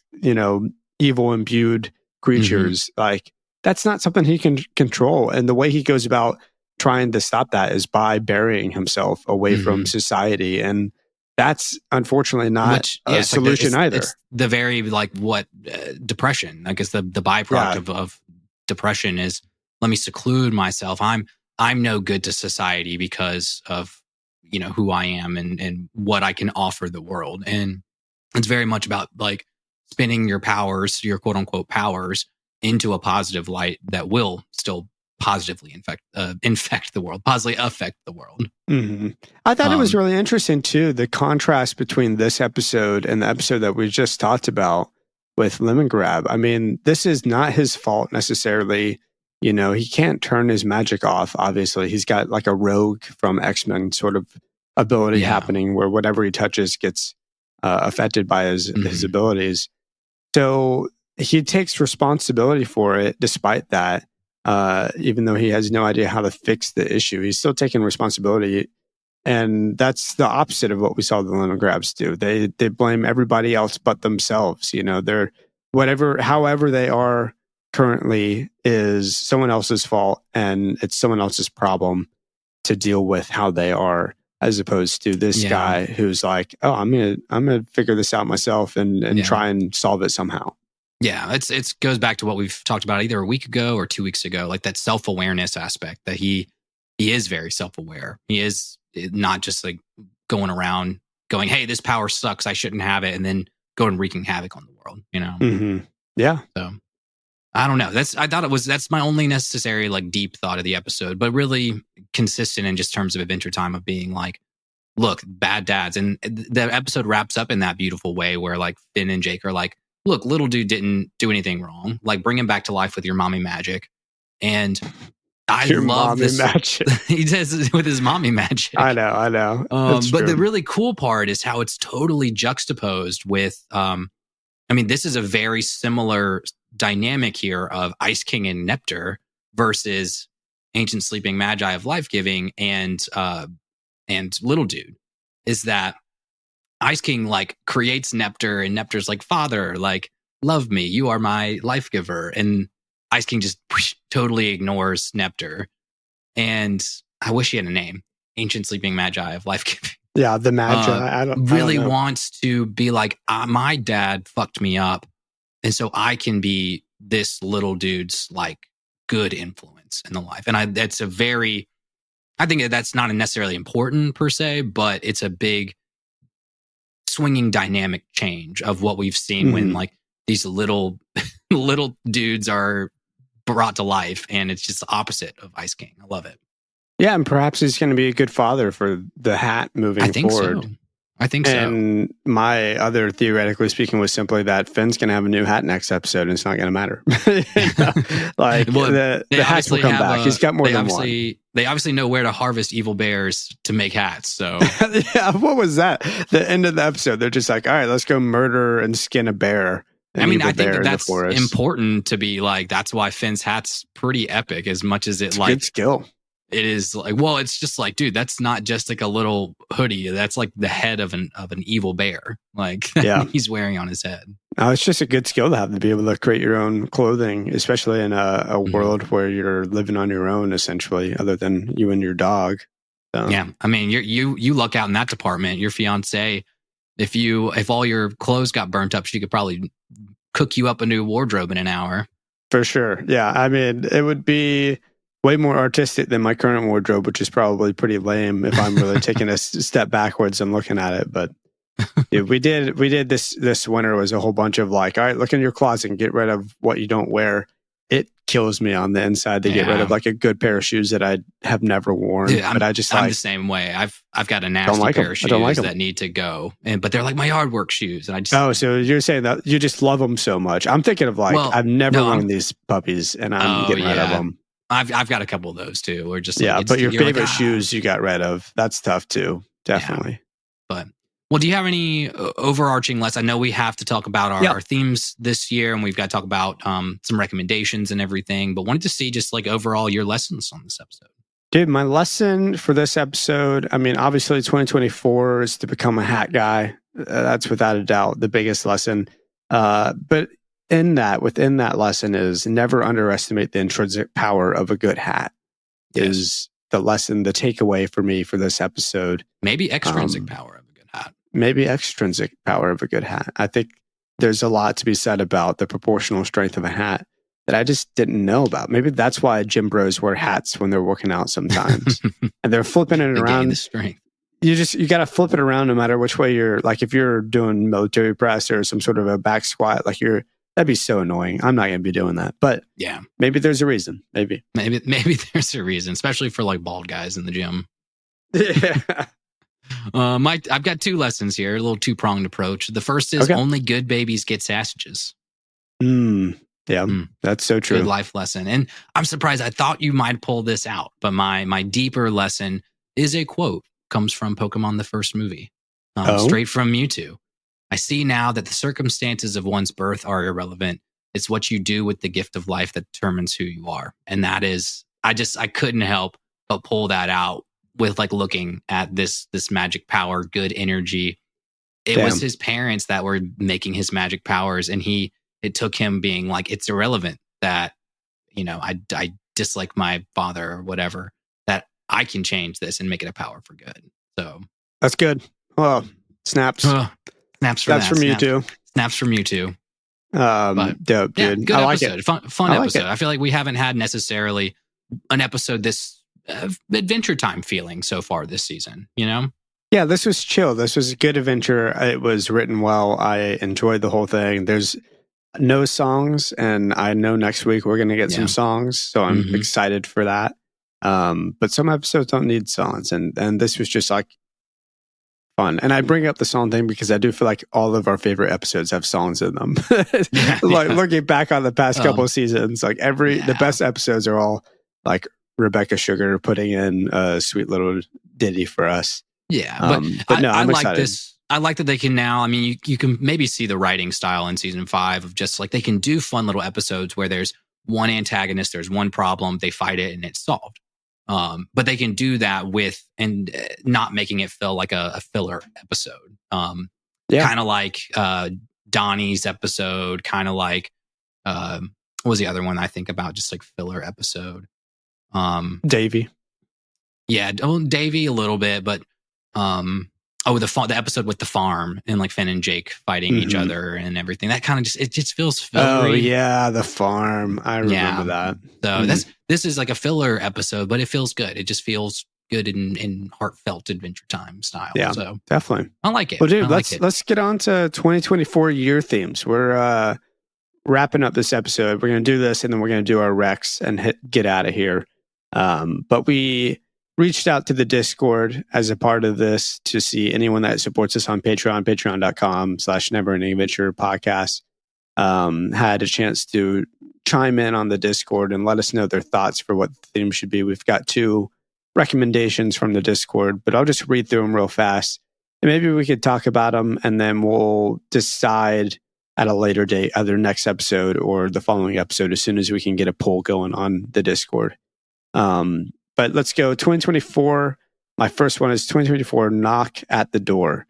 evil imbued creatures, like that's not something he can control. And the way he goes about trying to stop that is by burying himself away from society. And that's unfortunately not a solution either. It's the very depression. I guess the byproduct of depression is let me seclude myself. I'm no good to society because of who I am and what I can offer the world. And it's very much about like spinning your powers, your quote unquote powers, into a positive light that will still positively infect the world, positively affect the world. Mm-hmm. I thought it was really interesting too, the contrast between this episode and the episode that we just talked about with Lemongrab. I mean, this is not his fault necessarily. He can't turn his magic off. Obviously, he's got like a rogue from X-Men sort of ability happening where whatever he touches gets affected by his abilities. So he takes responsibility for it despite that. Even though he has no idea how to fix the issue, he's still taking responsibility. And that's the opposite of what we saw the Lemongrabs do. They blame everybody else but themselves. They're however they are currently is someone else's fault and it's someone else's problem to deal with how they are, as opposed to this guy who's like, I'm gonna figure this out myself and try and solve it somehow. Yeah, it goes back to what we've talked about either a week ago or 2 weeks ago, like that self-awareness aspect that he is very self-aware. He is not just like going around going, hey, this power sucks, I shouldn't have it, and then going wreaking havoc on the world, Mm-hmm. Yeah. So I don't know. That's my only necessary like deep thought of the episode, but really consistent in just terms of Adventure Time of being like, look, bad dads. And the episode wraps up in that beautiful way where like Finn and Jake are like, look, little dude didn't do anything wrong. Like bring him back to life with your mommy magic. And I love this. Magic. He does it with his mommy magic. I know. But the really cool part is how it's totally juxtaposed with, this is a very similar dynamic here of Ice King and Neptr versus Ancient Sleeping Magi of Life Giving and Little Dude is that Ice King like creates Neptr, and Neptr's like, father, like, love me, you are my life giver. And Ice King just totally ignores Neptr. And I wish he had a name. Ancient Sleeping Magi of Life Giving. Yeah, the Magi. I don't wants to be like, my dad fucked me up. And so I can be this little dude's like good influence in the life. And I think that's not necessarily important per se, but it's a big swinging dynamic change of what we've seen when like these little dudes are brought to life, and it's just the opposite of Ice King. I love it. Yeah, and perhaps he's going to be a good father for the hat moving forward. So. I think so. And my other, theoretically speaking, was simply that Finn's going to have a new hat next episode, and it's not going to matter. Like, well, the hats will come back. He's got more than one. They obviously know where to harvest evil bears to make hats. So yeah, what was that? The end of the episode, they're just like, all right, let's go murder and skin a bear. I mean, I think that's important to be like, that's why Finn's hat's pretty epic, as much as it's like good skill. It is like, well, it's just like, dude, that's not just like a little hoodie. That's like the head of an evil bear. Like, he's wearing on his head. It's just a good skill to have, to be able to create your own clothing, especially in a world where you're living on your own, essentially, other than you and your dog. So. Yeah, I mean, you luck out in that department. Your fiance, if all your clothes got burnt up, she could probably cook you up a new wardrobe in an hour. For sure. Yeah, I mean, it would be way more artistic than my current wardrobe, which is probably pretty lame if I'm really taking a step backwards and looking at it. But yeah, we did this winter was a whole bunch of like, all right, look in your closet and get rid of what you don't wear. It kills me on the inside to get rid of like a good pair of shoes that I have never worn. Dude, I'm the same way. I've got a nasty pair of shoes that need to go, but they're like my yard work shoes, and I just so you're saying that you just love them so much. I'm thinking of like, I've never worn these puppies, and I'm getting rid of them. I've got a couple of those too. We're just like, but your favorite shoes you got rid of. That's tough too, definitely. Yeah. But do you have any overarching lessons? I know we have to talk about our themes this year, and we've got to talk about some recommendations and everything. But wanted to see just like overall your lessons on this episode. Dude, my lesson for this episode, I mean, obviously 2024 is to become a hat guy. That's without a doubt the biggest lesson. But within that lesson is never underestimate the intrinsic power of a good hat. Is the lesson, the takeaway for me for this episode. Maybe extrinsic power of a good hat. Maybe extrinsic power of a good hat. I think there's a lot to be said about the proportional strength of a hat that I just didn't know about. Maybe that's why gym bros wear hats when they're working out sometimes. And they're flipping it around. The strength. You got to flip it around no matter which way you're, like if you're doing military press or some sort of a back squat, like that'd be so annoying. I'm not going to be doing that. But yeah, maybe there's a reason. Maybe there's a reason, especially for like bald guys in the gym. Yeah. I've got two lessons here, a little two-pronged approach. The first is only good babies get sausages. That's so true. Good life lesson. And I'm surprised. I thought you might pull this out, but my deeper lesson is a quote. Comes from Pokemon the first movie. Straight from Mewtwo. I see now that the circumstances of one's birth are irrelevant. It's what you do with the gift of life that determines who you are. And that is, I couldn't help but pull that out with like looking at this magic power, good energy. It was his parents that were making his magic powers, and it took him being like, it's irrelevant that, I dislike my father or whatever, that I can change this and make it a power for good. So that's good. Well, snaps. Snaps from you too. Snaps from you too. Dope, dude. Yeah, good I episode. Like fun episode. I feel like we haven't had necessarily an episode this Adventure Time feeling so far this season, Yeah, this was chill. This was a good adventure. It was written well. I enjoyed the whole thing. There's no songs, and I know next week we're going to get some songs, so I'm excited for that. But some episodes don't need songs, and this was just like fun. And I bring up the song thing because I do feel like all of our favorite episodes have songs in them. Looking back on the past couple of seasons, like the best episodes are all like Rebecca Sugar putting in a sweet little ditty for us. Yeah, but no, I'm excited. Like this. I like that they can now. I mean, you can maybe see the writing style in season 5 of just like they can do fun little episodes where there's one antagonist, there's one problem, they fight it, and it's solved. But they can do that with and not making it feel like a filler episode. Kind of like Donnie's episode, kind of like what was the other one I think about? Just like filler episode. Davey. Yeah, Davey a little bit, but the episode with the farm and like Finn and Jake fighting each other and everything. That kind of just feels fillery. Oh yeah, the farm. I remember that. So this is like a filler episode, but it feels good. It just feels good in heartfelt Adventure Time style. Yeah, so definitely. I like it. Well, dude, let's get on to 2024 year themes. We're wrapping up this episode. We're going to do this, and then we're going to do our recs and get out of here. But we reached out to the Discord as a part of this to see anyone that supports us on Patreon, patreon.com/neverendingadventure podcast, had a chance to chime in on the Discord and let us know their thoughts for what the theme should be. We've got 2 recommendations from the Discord, but I'll just read through them real fast. And maybe we could talk about them, and then we'll decide at a later date, either next episode or the following episode, as soon as we can get a poll going on the Discord. But let's go 2024. My first one is 2024 knock at the door.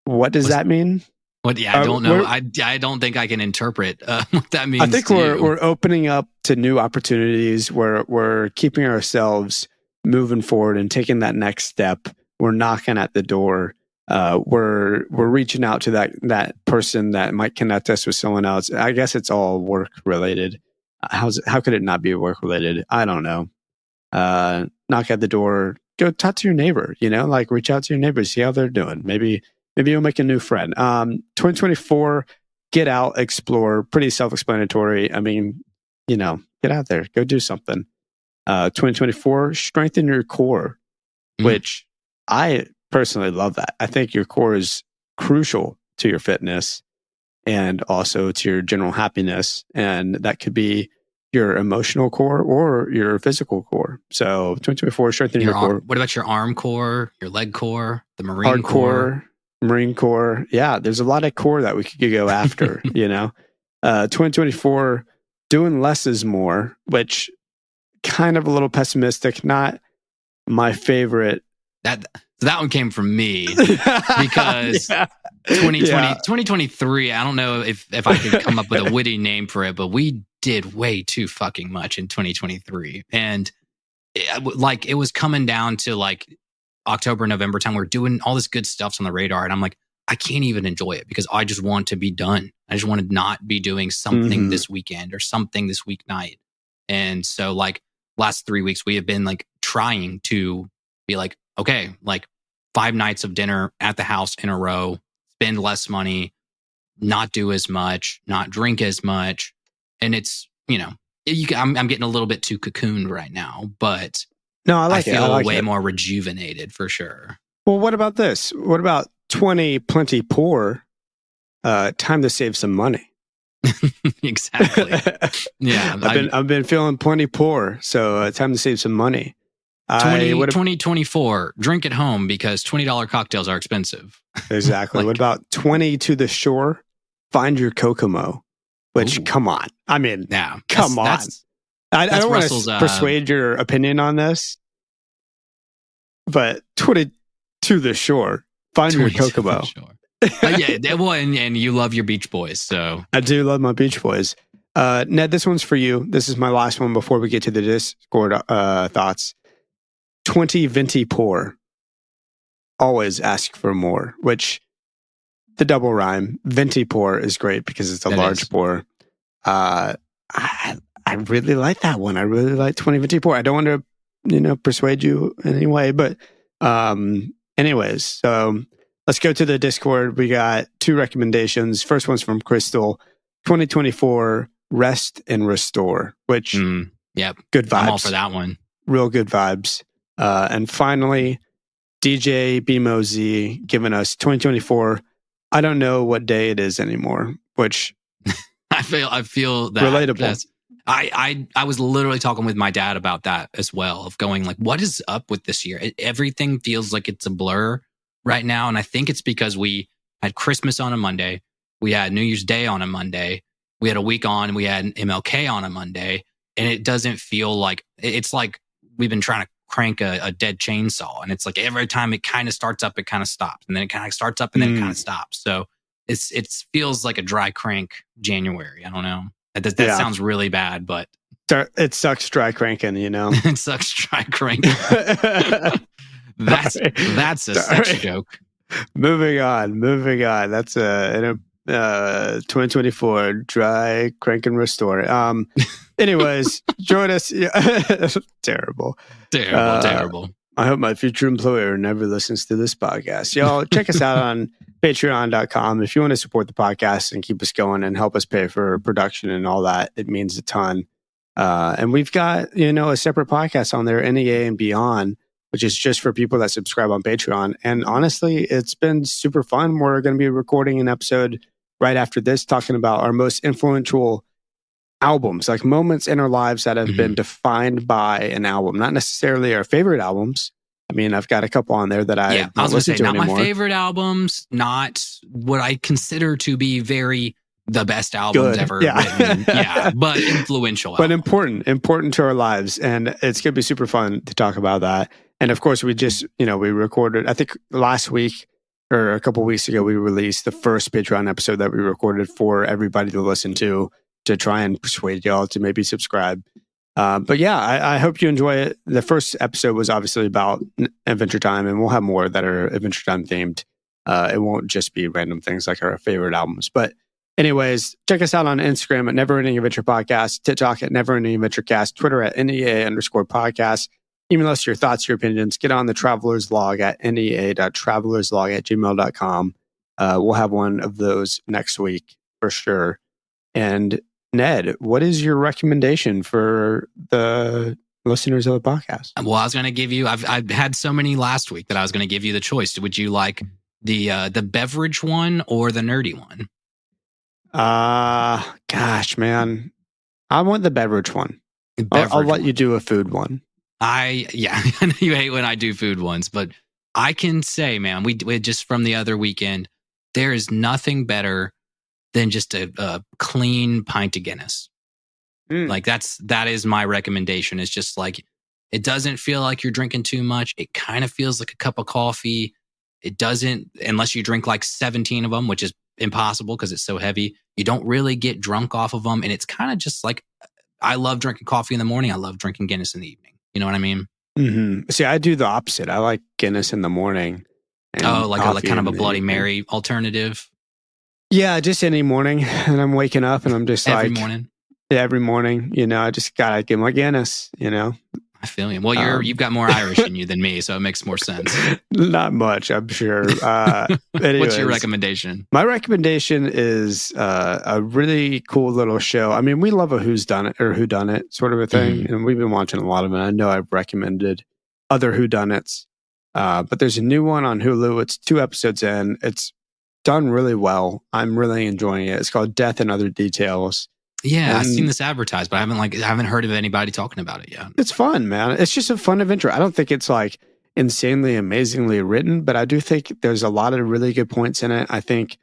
What does that mean? What? Yeah, I don't know. I don't think I can interpret what that means. I think we're opening up to new opportunities. We're keeping ourselves moving forward and taking that next step. We're knocking at the door. We're reaching out to that person that might connect us with someone else. I guess it's all work related. How could it not be work related? I don't know. Knock at the door, go talk to your neighbor, like reach out to your neighbors, see how they're doing. Maybe you'll make a new friend. 2024, get out, explore, pretty self-explanatory. I mean, get out there, go do something. 2024, strengthen your core, which I personally love that. I think your core is crucial to your fitness and also to your general happiness. And that could be your emotional core or your physical core. So 2024, strengthen your core. What about your arm core, your leg core, the Marine core? Marine core. Yeah, there's a lot of core that we could go after, 2024, doing less is more, which kind of a little pessimistic, not my favorite. That one came from me because 2023, I don't know if I could come up with a witty name for it, but we did way too fucking much in 2023. And it was coming down to like October, November time. We're doing all this good stuff's on the radar. And I'm like, I can't even enjoy it because I just want to be done. I just want to not be doing something this weekend or something this weeknight. And so like last 3 weeks, we have been like trying to be like, okay, like 5 nights of dinner at the house in a row, spend less money, not do as much, not drink as much. And it's, I'm getting a little bit too cocooned right now, but no, I feel way more rejuvenated for sure. Well, what about this? What about 20 plenty poor? Time to save some money. Exactly. Yeah. I've been feeling plenty poor, so time to save some money. 2024, drink at home because $20 cocktails are expensive. Exactly. What about 20 to the shore? Find your Kokomo. Which, come on. I mean, come on. I don't want to persuade your opinion on this, but 20 to the shore. Find your Kokomo. And you love your Beach Boys, so. I do love my Beach Boys. Ned, this one's for you. This is my last one before we get to the Discord thoughts. 20 venti pour. Always ask for more, which the double rhyme, venti pour, is great because it's a large pour. I really like that one. I really like 20 venti pour. I don't want to, persuade you in any way, but anyways, so let's go to the Discord. We got 2 recommendations. First one's from Crystal, 2024 rest and restore, which good vibes. I'm all for that one. Real good vibes. And finally, DJ BMOZ giving us 2024. I don't know what day it is anymore, which I feel that relatable. I was literally talking with my dad about that as well, of going like, what is up with this year? Everything feels like it's a blur right now. And I think it's because we had Christmas on a Monday. We had New Year's Day on a Monday. We had a week on, we had MLK on a Monday. And it doesn't feel like, it's like we've been trying to crank a dead chainsaw, and it's like every time it kind of starts up, it kind of stops, and then it kind of starts up, and then it kind of stops. So it feels like a dry crank January. I don't know. That sounds really bad, but it sucks dry cranking. It sucks dry cranking. That's a sex joke. Moving on. That's 2024 dry crank and restore. Anyways, join us. Terrible. I hope my future employer never listens to this podcast. Y'all check us out on patreon.com. If you want to support the podcast and keep us going and help us pay for production and all that, it means a ton. And we've got, a separate podcast on there, NEA and Beyond, which is just for people that subscribe on Patreon. And honestly, it's been super fun. We're going to be recording an episode right after this, talking about our most influential albums, like moments in our lives that have been defined by an album, not necessarily our favorite albums. I mean, I've got a couple on there that I was going to say, not anymore. My favorite albums, not what I consider to be the best albums ever written. Yeah, but influential. But important to our lives. And it's going to be super fun to talk about that. And of course, we just, we recorded, I think last week or a couple of weeks ago, we released the first Patreon episode that we recorded for everybody to listen to try and persuade y'all to maybe subscribe. But yeah, I hope you enjoy it. The first episode was obviously about Adventure Time, and we'll have more that are Adventure Time themed. It won't just be random things like our favorite albums. But anyways, check us out on Instagram at Never Ending Adventure Podcast, TikTok at Never Ending Adventure Cast, Twitter at NEA_podcast. Email us your thoughts, your opinions. Get on the Traveler's Log at NEA.travelerslog@gmail.com. We'll have one of those next week for sure. And Ned, what is your recommendation for the listeners of the podcast? Well, I was going to give you, I've had so many last week that I was going to give you the choice. Would you like the beverage one or the nerdy one? Gosh, man. I want the beverage one. I'll let you do a food one. I know you hate when I do food ones, but I can say, man, we just from the other weekend, there is nothing better than just a clean pint of Guinness. Like that is my recommendation. It's just like, it doesn't feel like you're drinking too much. It kind of feels like a cup of coffee. It doesn't, unless you drink like 17 of them, which is impossible because it's so heavy. You don't really get drunk off of them. And it's kind of just like, I love drinking coffee in the morning. I love drinking Guinness in the evening. You know what I mean? Mm-hmm. See, I do the opposite. I like Guinness in the morning. Like kind of a Bloody Mary alternative. Yeah, just any morning. And I'm waking up and I'm just every morning. Yeah, every morning. I just got to get my Guinness, I feel you. Well, you've got more Irish in you than me, so it makes more sense. Not much, I'm sure. Anyways, what's your recommendation? My recommendation is a really cool little show. I mean, we love a whodunit sort of a thing, and we've been watching a lot of it. I know I've recommended other whodunits, but there's a new one on Hulu. It's 2 episodes in. It's done really well. I'm really enjoying it. It's called Death and Other Details. Yeah, I've seen this advertised, but I haven't heard of anybody talking about it yet. It's fun, man. It's just a fun adventure. I don't think it's like insanely, amazingly written, but I do think there's a lot of really good points in it. I think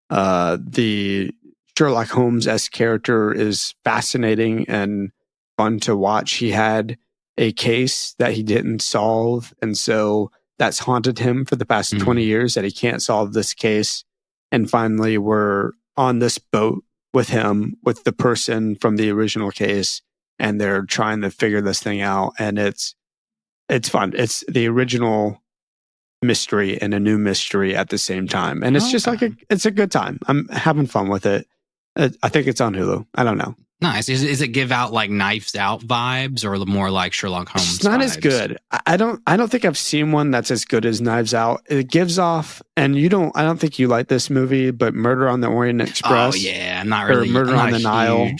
the Sherlock Holmes-esque character is fascinating and fun to watch. He had a case that he didn't solve, and so that's haunted him for the past 20 years that he can't solve this case. And finally, we're on this boat with him, with the person from the original case, and they're trying to figure this thing out. And it's fun. It's the original mystery and a new mystery at the same time. And it's just like it's a good time. I'm having fun with it. I think it's on Hulu. I don't know. Nice. Is it give out like Knives Out vibes or more like Sherlock Holmes? It's not vibes? As good. I don't think I've seen one that's as good as Knives Out. It gives off, and I don't think you like this movie, but Murder on the Orient Express. Oh yeah, I'm not really. Or Murder on the Nile.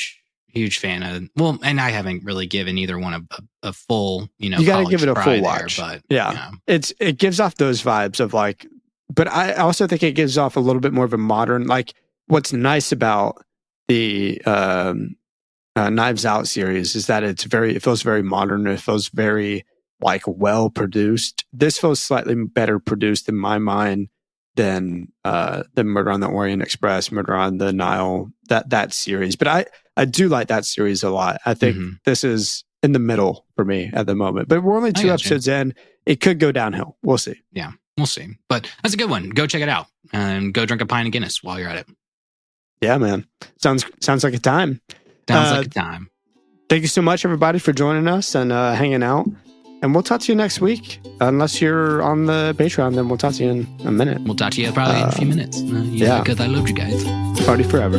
Huge fan of. Well, and I haven't really given either one a full. You got to give it a full watch. But yeah, it gives off those vibes of like. But I also think it gives off a little bit more of a modern. Like, what's nice about the Knives Out series is that it feels very modern. It feels very like well produced. This feels slightly better produced in my mind than Murder on the Orient Express, Murder on the Nile, that series. But I do like that series a lot. I think this is in the middle for me at the moment. But we're only 2 episodes in. It could go downhill. We'll see. Yeah, we'll see. But that's a good one. Go check it out and go drink a pint of Guinness while you're at it. Yeah, man. Sounds like a time. Sounds like a time. Thank you so much, everybody, for joining us and hanging out. And we'll talk to you next week. Unless you're on the Patreon, then we'll talk to you in a minute. We'll talk to you probably in a few minutes. Because I love you guys. Party forever.